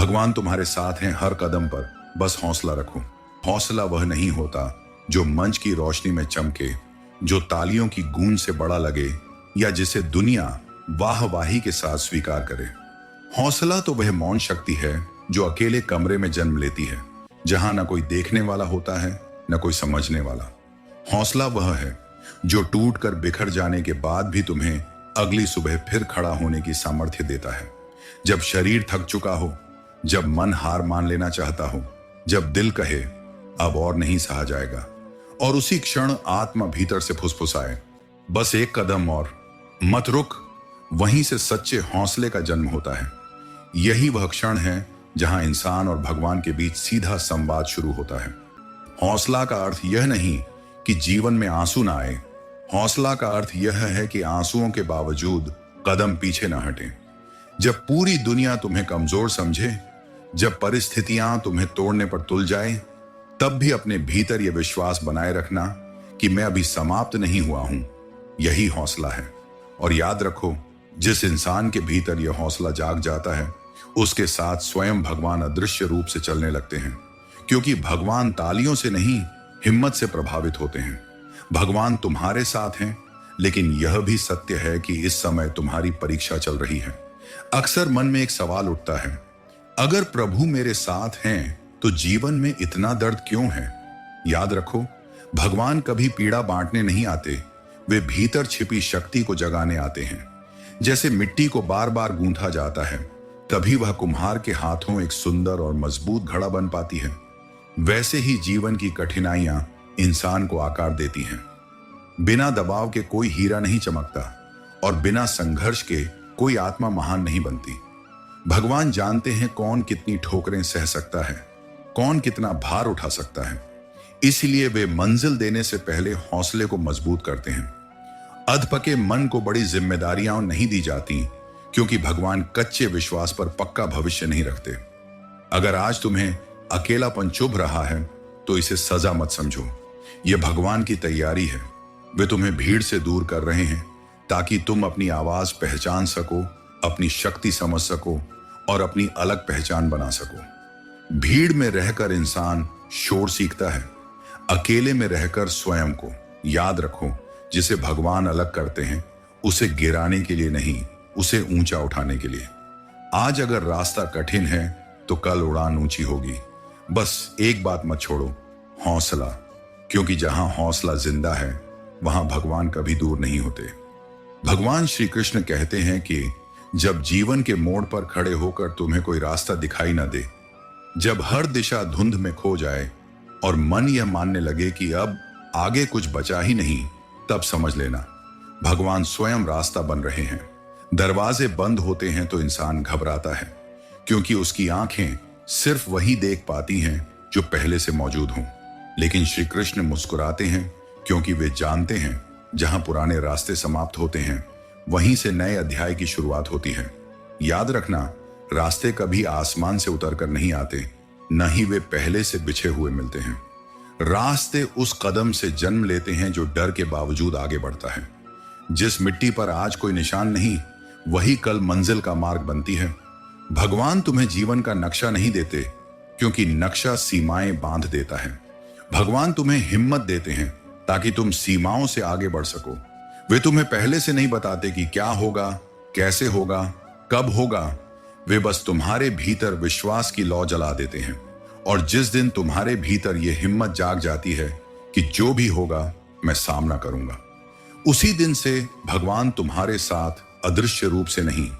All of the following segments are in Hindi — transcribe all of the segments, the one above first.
भगवान तुम्हारे साथ हैं हर कदम पर, बस हौसला रखो। हौसला वह नहीं होता जो मंच की रोशनी में चमके, जो तालियों की गूंज से बड़ा लगे या जिसे दुनिया वाहवाही के साथ स्वीकार करे। हौसला तो वह मौन शक्ति है जो अकेले कमरे में जन्म लेती है, जहां न कोई देखने वाला होता है न कोई समझने वाला। हौसला वह है जो टूट कर बिखर जाने के बाद भी तुम्हें अगली सुबह फिर खड़ा होने की सामर्थ्य देता है। जब शरीर थक चुका हो, जब मन हार मान लेना चाहता हो, जब दिल कहे अब और नहीं सहा जाएगा, और उसी क्षण आत्मा भीतर से फुसफुसाए, बस एक कदम और, मत रुक। वहीं से सच्चे हौसले का जन्म होता है। यही वह क्षण है जहां इंसान और भगवान के बीच सीधा संवाद शुरू होता है। हौसला का अर्थ यह नहीं कि जीवन में आंसू ना आए। हौसला का अर्थ यह है कि आंसुओं के बावजूद कदम पीछे ना हटें। जब पूरी दुनिया तुम्हें कमजोर समझे, जब परिस्थितियां तुम्हें तोड़ने पर तुल जाए, तब भी अपने भीतर यह विश्वास बनाए रखना कि मैं अभी समाप्त नहीं हुआ हूं। यही हौसला है। और याद रखो, जिस इंसान के भीतर यह हौसला जाग जाता है, उसके साथ स्वयं भगवान अदृश्य रूप से चलने लगते हैं। क्योंकि भगवान तालियों से नहीं, हिम्मत से प्रभावित होते हैं। भगवान तुम्हारे साथ हैं, लेकिन यह भी सत्य है कि इस समय तुम्हारी परीक्षा चल रही है। अक्सर मन में एक सवाल उठता है, अगर प्रभु मेरे साथ हैं तो जीवन में इतना दर्द क्यों है? याद रखो, भगवान कभी पीड़ा बांटने नहीं आते, वे भीतर छिपी शक्ति को जगाने आते हैं। जैसे मिट्टी को बार बार गूंथा जाता है, तभी वह कुम्हार के हाथों एक सुंदर और मजबूत घड़ा बन पाती है। वैसे ही जीवन की कठिनाइयां इंसान को आकार देती हैं। बिना दबाव के कोई हीरा नहीं चमकता, और बिना संघर्ष के कोई आत्मा महान नहीं बनती। भगवान जानते हैं कौन कितनी ठोकरें सह सकता है, कौन कितना भार उठा सकता है। इसलिए वे मंजिल देने से पहले हौसले को मजबूत करते हैं। अधपके मन को बड़ी जिम्मेदारियां नहीं दी जाती, क्योंकि भगवान कच्चे विश्वास पर पक्का भविष्य नहीं रखते। अगर आज तुम्हें अकेलापन चुभ रहा है, तो इसे सजा मत समझो। यह भगवान की तैयारी है। वे तुम्हें भीड़ से दूर कर रहे हैं ताकि तुम अपनी आवाज पहचान सको, अपनी शक्ति समझ सको और अपनी अलग पहचान बना सको। भीड़ में रहकर इंसान शोर सीखता है, अकेले में रहकर स्वयं को। याद रखो, जिसे भगवान अलग करते हैं, उसे गिराने के लिए नहीं, उसे ऊंचा उठाने के लिए। आज अगर रास्ता कठिन है तो कल उड़ान ऊंची होगी। बस एक बात मत छोड़ो, हौसला। क्योंकि जहां हौसला जिंदा है, वहां भगवान कभी दूर नहीं होते। भगवान श्री कृष्ण कहते हैं कि जब जीवन के मोड़ पर खड़े होकर तुम्हें कोई रास्ता दिखाई न दे, जब हर दिशा धुंध में खो जाए और मन यह मानने लगे कि अब आगे कुछ बचा ही नहीं, तब समझ लेना भगवान स्वयं रास्ता बन रहे हैं। दरवाजे बंद होते हैं तो इंसान घबराता है, क्योंकि उसकी आंखें सिर्फ वही देख पाती हैं जो पहले से मौजूद हों। लेकिन श्री कृष्ण मुस्कुराते हैं, क्योंकि वे जानते हैं जहां पुराने रास्ते समाप्त होते हैं, वहीं से नए अध्याय की शुरुआत होती है। याद रखना, रास्ते कभी आसमान से उतर कर नहीं आते, न ही वे पहले से बिछे हुए मिलते हैं। रास्ते उस कदम से जन्म लेते हैं जो डर के बावजूद आगे बढ़ता है। जिस मिट्टी पर आज कोई निशान नहीं, वही कल मंजिल का मार्ग बनती है। भगवान तुम्हें जीवन का नक्शा नहीं देते, क्योंकि नक्शा सीमाएं बांध देता है। भगवान तुम्हें हिम्मत देते हैं ताकि तुम सीमाओं से आगे बढ़ सको। वे तुम्हें पहले से नहीं बताते कि क्या होगा, कैसे होगा, कब होगा। वे बस तुम्हारे भीतर विश्वास की लौ जला देते हैं। और जिस दिन तुम्हारे भीतर यह हिम्मत जाग जाती है कि जो भी होगा मैं सामना करूंगा, उसी दिन से भगवान तुम्हारे साथ अदृश्य रूप से नहीं,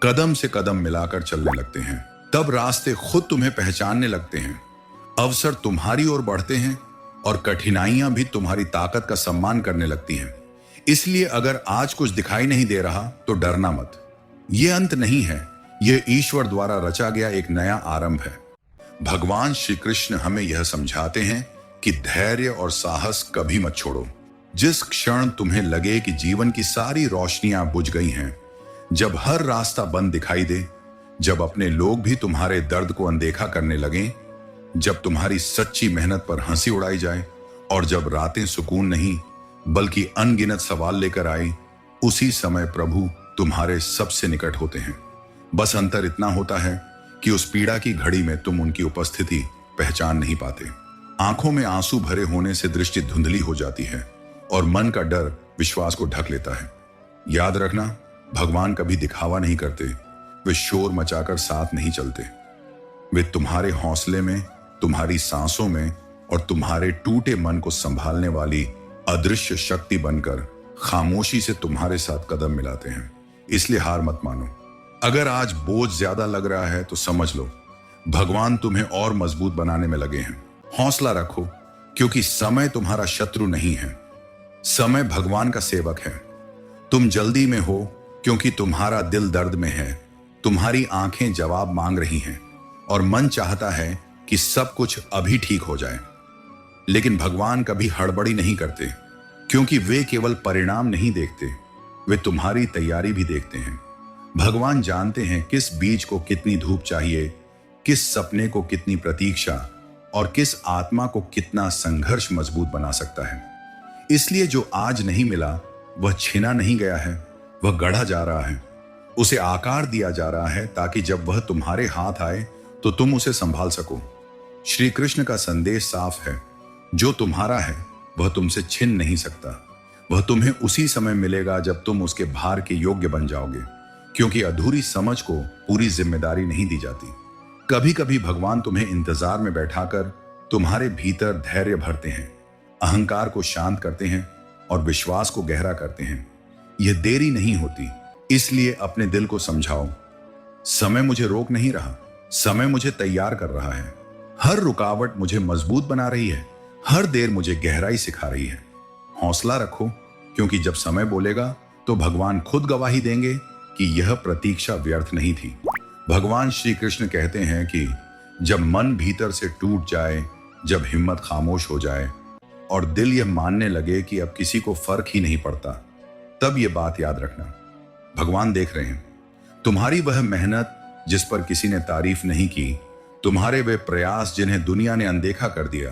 कदम से कदम मिलाकर चलने लगते हैं। तब रास्ते खुद तुम्हें पहचानने लगते हैं, अवसर तुम्हारी ओर बढ़ते हैं और कठिनाइयां भी तुम्हारी ताकत का सम्मान करने लगती हैं। इसलिए अगर आज कुछ दिखाई नहीं दे रहा तो डरना मत। यह अंत नहीं है, यह ईश्वर द्वारा रचा गया एक नया आरंभ है। भगवान श्री कृष्ण हमें यह समझाते हैं कि धैर्य और साहस कभी मत छोड़ो। जिस क्षण तुम्हें लगे कि जीवन की सारी रोशनियां बुझ गई हैं, जब हर रास्ता बंद दिखाई दे, जब अपने लोग भी तुम्हारे दर्द को अनदेखा करने लगें, जब तुम्हारी सच्ची मेहनत पर हंसी उड़ाई जाए और जब रातें सुकून नहीं बल्कि अनगिनत सवाल लेकर आए, उसी समय प्रभु तुम्हारे सबसे निकट होते हैं। बस अंतर इतना होता है कि उस पीड़ा की घड़ी में तुम उनकी उपस्थिति पहचान नहीं पाते। आंखों में आंसू भरे होने से दृष्टि धुंधली हो जाती है और मन का डर विश्वास को ढक लेता है। याद रखना, भगवान कभी दिखावा नहीं करते, वे शोर मचाकर साथ नहीं चलते। वे तुम्हारे हौसले में, तुम्हारी सांसों में और तुम्हारे टूटे मन को संभालने वाली अदृश्य शक्ति बनकर खामोशी से तुम्हारे साथ कदम मिलाते हैं। इसलिए हार मत मानो। अगर आज बोझ ज्यादा लग रहा है तो समझ लो भगवान तुम्हें और मजबूत बनाने में लगे हैं। हौसला रखो, क्योंकि समय तुम्हारा शत्रु नहीं है, समय भगवान का सेवक है। तुम जल्दी में हो क्योंकि तुम्हारा दिल दर्द में है, तुम्हारी आंखें जवाब मांग रही हैं और मन चाहता है कि सब कुछ अभी ठीक हो जाए। लेकिन भगवान कभी हड़बड़ी नहीं करते, क्योंकि वे केवल परिणाम नहीं देखते, वे तुम्हारी तैयारी भी देखते हैं। भगवान जानते हैं किस बीज को कितनी धूप चाहिए, किस सपने को कितनी प्रतीक्षा और किस आत्मा को कितना संघर्ष मजबूत बना सकता है। इसलिए जो आज नहीं मिला वह छीना नहीं गया है, वह गढ़ा जा रहा है, उसे आकार दिया जा रहा है ताकि जब वह तुम्हारे हाथ आए तो तुम उसे संभाल सको। श्री कृष्ण का संदेश साफ है, जो तुम्हारा है वह तुमसे छिन नहीं सकता। वह तुम्हें उसी समय मिलेगा जब तुम उसके भार के योग्य बन जाओगे, क्योंकि अधूरी समझ को पूरी जिम्मेदारी नहीं दी जाती। कभी कभी भगवान तुम्हें इंतजार में बैठाकर तुम्हारे भीतर धैर्य भरते हैं, अहंकार को शांत करते हैं और विश्वास को गहरा करते हैं। यह देरी नहीं होती, इसलिए अपने दिल को समझाओ, समय मुझे रोक नहीं रहा, समय मुझे तैयार कर रहा है। हर रुकावट मुझे मजबूत बना रही है, हर देर मुझे गहराई सिखा रही है। हौसला रखो, क्योंकि जब समय बोलेगा तो भगवान खुद गवाही देंगे कि यह प्रतीक्षा व्यर्थ नहीं थी। भगवान श्री कृष्ण कहते हैं कि जब मन भीतर से टूट जाए, जब हिम्मत खामोश हो जाए और दिल यह मानने लगे कि अब किसी को फर्क ही नहीं पड़ता, तब यह बात याद रखना, भगवान देख रहे हैं। तुम्हारी वह मेहनत जिस पर किसी ने तारीफ नहीं की, तुम्हारे वे प्रयास जिन्हें दुनिया ने अनदेखा कर दिया,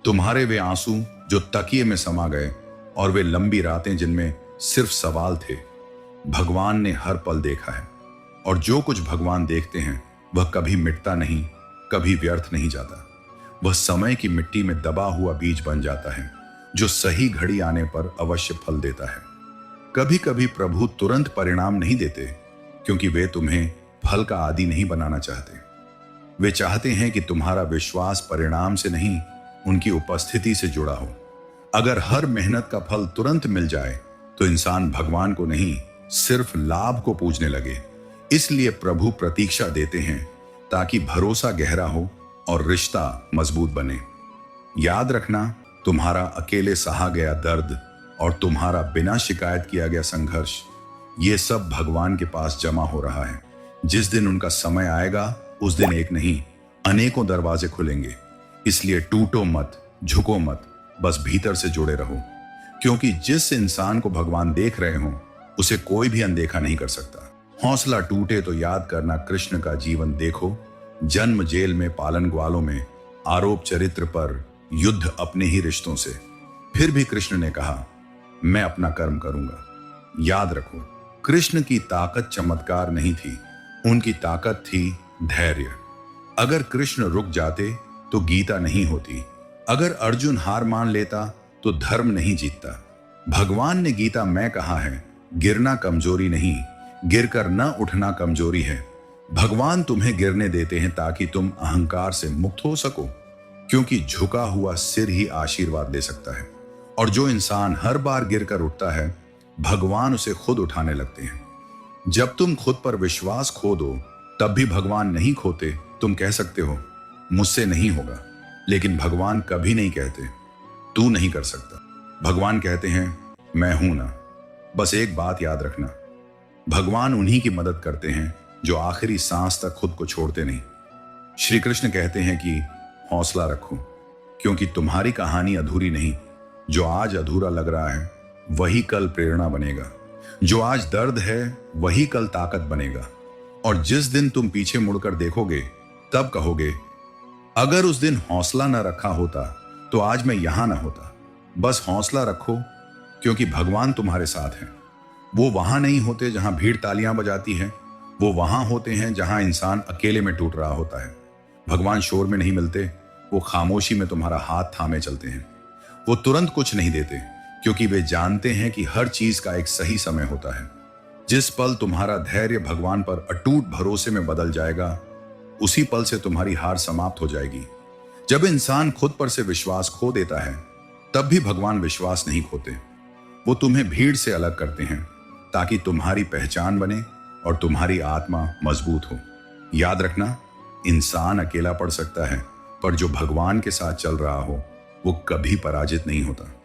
तुम्हारे वे आंसू जो तकिए में समा गए और वे लंबी रातें जिनमें सिर्फ सवाल थे, भगवान ने हर पल देखा है। और जो कुछ भगवान देखते हैं वह कभी मिटता नहीं, कभी व्यर्थ नहीं जाता। वह समय की मिट्टी में दबा हुआ बीज बन जाता है, जो सही घड़ी आने पर अवश्य फल देता है। कभी कभी प्रभु तुरंत परिणाम नहीं देते, क्योंकि वे तुम्हें फल का आदी नहीं बनाना चाहते। वे चाहते हैं कि तुम्हारा विश्वास परिणाम से नहीं, उनकी उपस्थिति से जुड़ा हो। अगर हर मेहनत का फल तुरंत मिल जाए तो इंसान भगवान को नहीं, सिर्फ लाभ को पूजने लगे। इसलिए प्रभु प्रतीक्षा देते हैं ताकि भरोसा गहरा हो और रिश्ता मजबूत बने। याद रखना, तुम्हारा अकेले सहा गया दर्द और तुम्हारा बिना शिकायत किया गया संघर्ष, ये सब भगवान के पास जमा हो रहा है। जिस दिन उनका समय आएगा, उस दिन एक नहीं, अनेकों दरवाजे खुलेंगे। इसलिए टूटो मत, झुको मत, बस भीतर से जुड़े रहो, क्योंकि जिस इंसान को भगवान देख रहे हो उसे कोई भी अनदेखा नहीं कर सकता। हौसला टूटे तो याद करना, कृष्ण का जीवन देखो, जन्म जेल में, पालन ग्वालों में, आरोप चरित्र पर, युद्ध अपने ही रिश्तों से। फिर भी कृष्ण ने कहा, मैं अपना कर्म करूंगा। याद रखो, कृष्ण की ताकत चमत्कार नहीं थी, उनकी ताकत थी धैर्य। अगर कृष्ण रुक जाते तो गीता नहीं होती, अगर अर्जुन हार मान लेता तो धर्म नहीं जीतता। भगवान ने गीता में कहा है, गिरना कमजोरी नहीं, गिरकर न उठना कमजोरी है। भगवान तुम्हें गिरने देते हैं ताकि तुम अहंकार से मुक्त हो सको, क्योंकि झुका हुआ सिर ही आशीर्वाद ले सकता है। और जो इंसान हर बार गिरकर उठता है, भगवान उसे खुद उठाने लगते हैं। जब तुम खुद पर विश्वास खो दो, तब भी भगवान नहीं खोते। तुम कह सकते हो मुझसे नहीं होगा, लेकिन भगवान कभी नहीं कहते तू नहीं कर सकता। भगवान कहते हैं मैं हूं ना। बस एक बात याद रखना, भगवान उन्हीं की मदद करते हैं जो आखिरी सांस तक खुद को छोड़ते नहीं। श्री कृष्ण कहते हैं कि हौसला रखो, क्योंकि तुम्हारी कहानी अधूरी नहीं। जो आज अधूरा लग रहा है वही कल प्रेरणा बनेगा, जो आज दर्द है वही कल ताकत बनेगा। और जिस दिन तुम पीछे मुड़कर देखोगे, तब कहोगे, अगर उस दिन हौसला न रखा होता तो आज मैं यहां ना होता। बस हौसला रखो, क्योंकि भगवान तुम्हारे साथ हैं। वो वहां नहीं होते जहां भीड़ तालियां बजाती है, वो वहां होते हैं जहां इंसान अकेले में टूट रहा होता है। भगवान शोर में नहीं मिलते, वो खामोशी में तुम्हारा हाथ थामे चलते हैं। वो तुरंत कुछ नहीं देते, क्योंकि वे जानते हैं कि हर चीज का एक सही समय होता है। जिस पल तुम्हारा धैर्य भगवान पर अटूट भरोसे में बदल जाएगा, उसी पल से तुम्हारी हार समाप्त हो जाएगी। जब इंसान खुद पर से विश्वास खो देता है, तब भी भगवान विश्वास नहीं खोते। वो तुम्हें भीड़ से अलग करते हैं ताकि तुम्हारी पहचान बने और तुम्हारी आत्मा मजबूत हो। याद रखना, इंसान अकेला पड़ सकता है, पर जो भगवान के साथ चल रहा हो वो कभी पराजित नहीं होता।